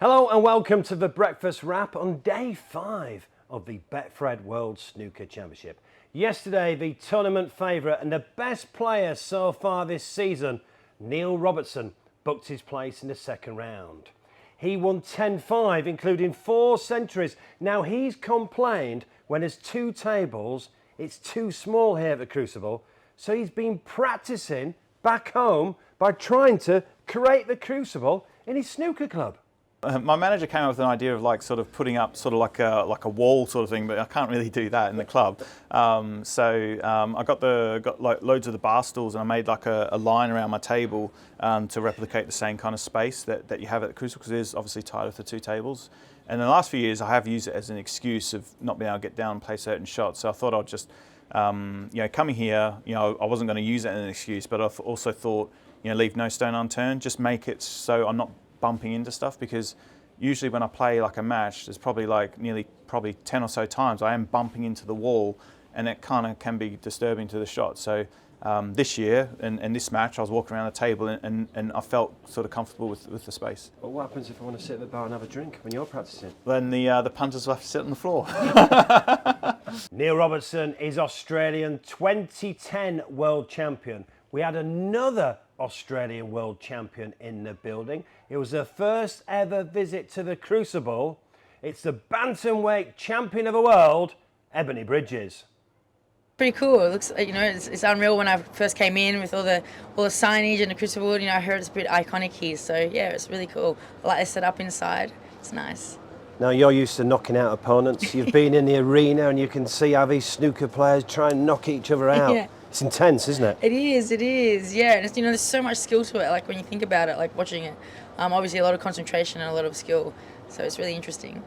Hello and welcome to the breakfast wrap on day 5 of the Betfred World Snooker Championship. Yesterday, the tournament favourite and the best player so far this season, Neil Robertson, booked his place in the second round. He won 10-5, including 4 centuries. Now, he's complained when there's 2 tables, it's too small here at the Crucible, so he's been practising back home by trying to create the Crucible in his snooker club. My manager came up with an idea of putting up like a wall sort of thing, but I can't really do that in the club. I got loads of the bar stools, and I made like a line around my table to replicate the same kind of space that you have at the Crucible, because it is obviously tied with the 2 tables. And in the last few years, I have used it as an excuse of not being able to get down and play certain shots. So I thought I'd just, coming here, I wasn't going to use it as an excuse, but I also thought, leave no stone unturned. Just make it so I'm not bumping into stuff, because usually when I play like a match, there's probably nearly 10 or so times I am bumping into the wall, and it kind of can be disturbing to the shot. So this year in this match, I was walking around the table and I felt sort of comfortable with the space. Well, what happens if I want to sit at the bar and have a drink when you're practicing? Then the punters will have to sit on the floor. Neil Robertson is Australian 2010 world champion. We had another Australian world champion in the building. It was her first ever visit to the Crucible. It's the Bantamweight champion of the world, Ebony Bridges. Pretty cool. It looks, it's unreal. When I first came in with all the signage and the Crucible, I heard it's a bit iconic here. So yeah, it's really cool. I like the setup inside. It's nice. Now, you're used to knocking out opponents. You've been in the arena and you can see how these snooker players try and knock each other out. Yeah. It's intense, isn't it? It is, yeah. And it's, there's so much skill to it, like when you think about it, like watching it. Obviously a lot of concentration and a lot of skill, so it's really interesting.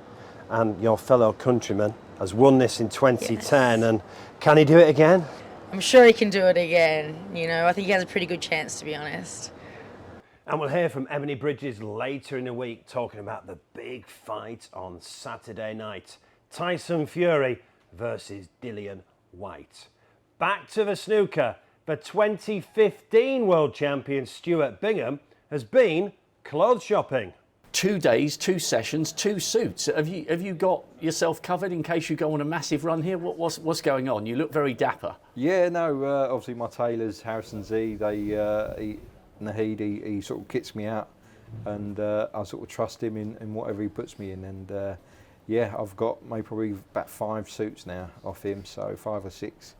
And your fellow countryman has won this in 2010, yes. And can he do it again? I'm sure he can do it again, I think he has a pretty good chance, to be honest. And we'll hear from Ebony Bridges later in the week talking about the big fight on Saturday night. Tyson Fury versus Dillian Whyte. Back to the snooker. The 2015 world champion Stuart Bingham has been clothes shopping. 2 days, 2 sessions, 2 suits. Have you got yourself covered in case you go on a massive run here? What's going on? You look very dapper. Yeah, no. Obviously my tailors, Harrison Z, Nahid, he sort of kits me out, and I sort of trust him in whatever he puts me in. And yeah, I've got maybe probably about 5 suits now off him, so 5 or 6.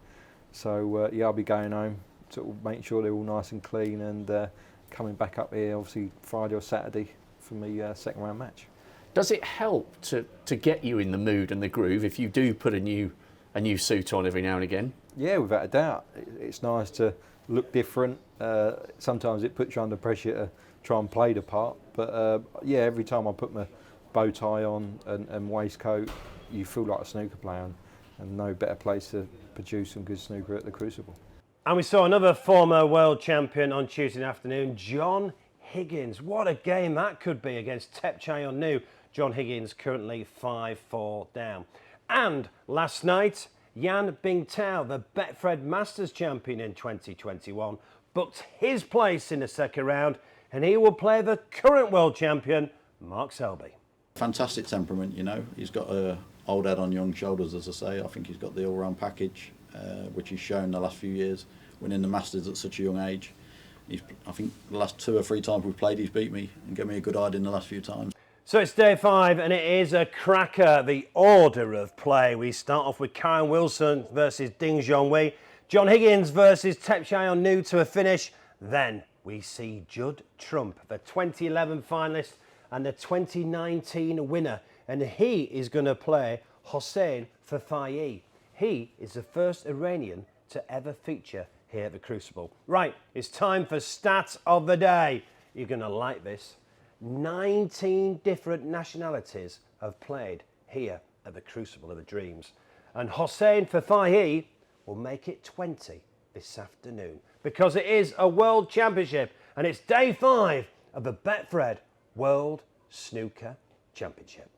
So yeah, I'll be going home, sort of making sure they're all nice and clean, and coming back up here obviously Friday or Saturday for my second round match. Does it help to get you in the mood and the groove if you do put a new suit on every now and again? Yeah, without a doubt. It's nice to look different. Sometimes it puts you under pressure to try and play the part, but yeah, every time I put my bow tie on and waistcoat, you feel like a snooker player, and no better place to produce some good snooker at the Crucible. And we saw another former world champion on Tuesday afternoon, John Higgins. What a game that could be against Tepchayon. John Higgins currently 5-4 down. And last night, Yan Bingtao, the Betfred Masters champion in 2021, booked his place in the second round, and he will play the current world champion, Mark Selby. Fantastic temperament, He's got a old head on young shoulders, as I say. I think he's got the all-round package, which he's shown the last few years, winning the Masters at such a young age. I think the last 2 or 3 times we've played, he's beat me and given me a good hide in the last few times. So it's day 5, and it is a cracker, the order of play. We start off with Karen Wilson versus Ding Junhui, John Higgins versus Tepchayon to a finish. Then we see Judd Trump, the 2011 finalist and the 2019 winner, and he is going to play Hossein Fafai. He is the first Iranian to ever feature here at the Crucible. Right, it's time for stats of the day. You're going to like this. 19 different nationalities have played here at the Crucible of the Dreams, and Hossein Fafai will make it 20 this afternoon, because it is a World Championship and it's day 5 of the Betfred World Snooker Championship.